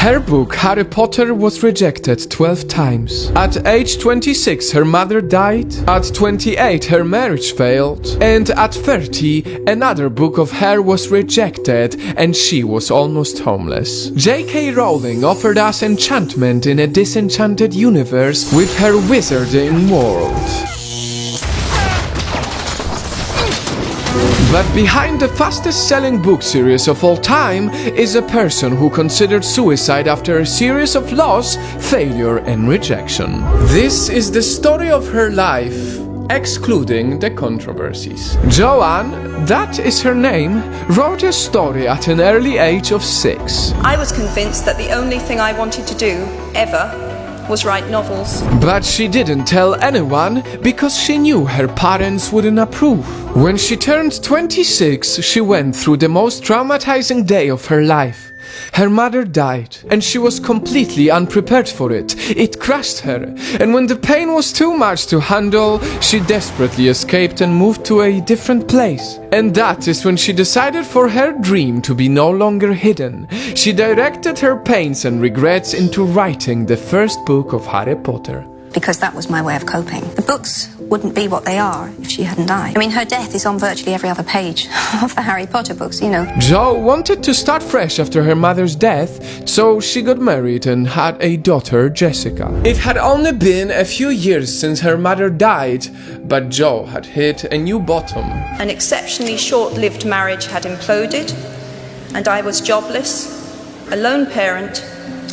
Her book, Harry Potter, was rejected 12 times. At age 26, her mother died. At 28, her marriage failed. And at 30, another book of her was rejected, and she was almost homeless. J.K. Rowling offered us enchantment in a disenchanted universe with her wizarding world. But behind the fastest-selling book series of all time is a person who considered suicide after a series of loss, failure and rejection. This is the story of her life, excluding the controversies. Joanne, that is her name, wrote a story at an early age of 6. I was convinced that the only thing I wanted to do, ever, was write novels. But she didn't tell anyone because she knew her parents wouldn't approve. When she turned 26, she went through the most traumatizing day of her life. Her mother died, and she was completely unprepared for it. It crushed her, and when the pain was too much to handle, she desperately escaped and moved to a different place. And that is when she decided for her dream to be no longer hidden. She directed her pains and regrets into writing the first book of Harry Potter. Because that was my way of coping. The books wouldn't be what they are if she hadn't died. I mean, her death is on virtually every other page of the Harry Potter books, you know. Jo wanted to start fresh after her mother's death, so she got married and had a daughter, Jessica. It had only been a few years since her mother died, but Jo had hit a new bottom. An exceptionally short-lived marriage had imploded, and I was jobless, a lone parent,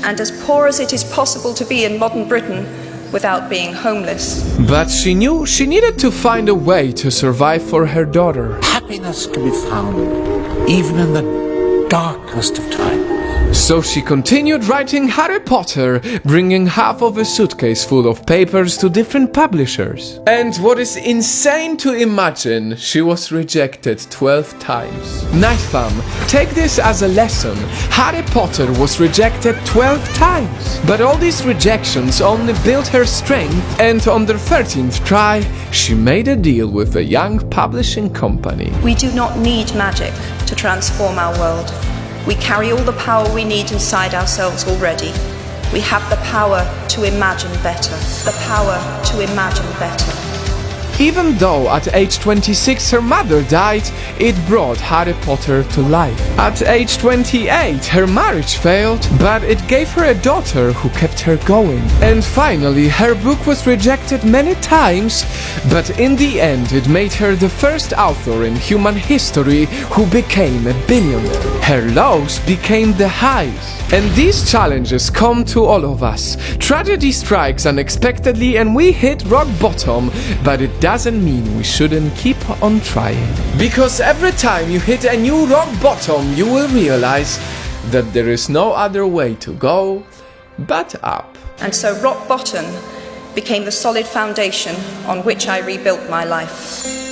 and as poor as it is possible to be in modern Britain, without being homeless. But she knew she needed to find a way to survive for her daughter. Happiness can be found even in the darkest of times. So she continued writing Harry Potter, bringing half of a suitcase full of papers to different publishers. And what is insane to imagine, she was rejected 12 times. Night fam, take this as a lesson. Harry Potter was rejected 12 times. But all these rejections only built her strength, and on the 13th try, she made a deal with a young publishing company. We do not need magic to transform our world. We carry all the power we need inside ourselves already. We have the power to imagine better. The power to imagine better. Even though at age 26 her mother died, it brought Harry Potter to life. At age 28 her marriage failed, but it gave her a daughter who kept her going. And finally her book was rejected many times, but in the end it made her the first author in human history who became a billionaire. Her lows became the highs. And these challenges come to all of us. Tragedy strikes unexpectedly and we hit rock bottom, but it doesn't mean we shouldn't keep on trying. Because every time you hit a new rock bottom, you will realize that there is no other way to go but up. And so rock bottom became the solid foundation on which I rebuilt my life.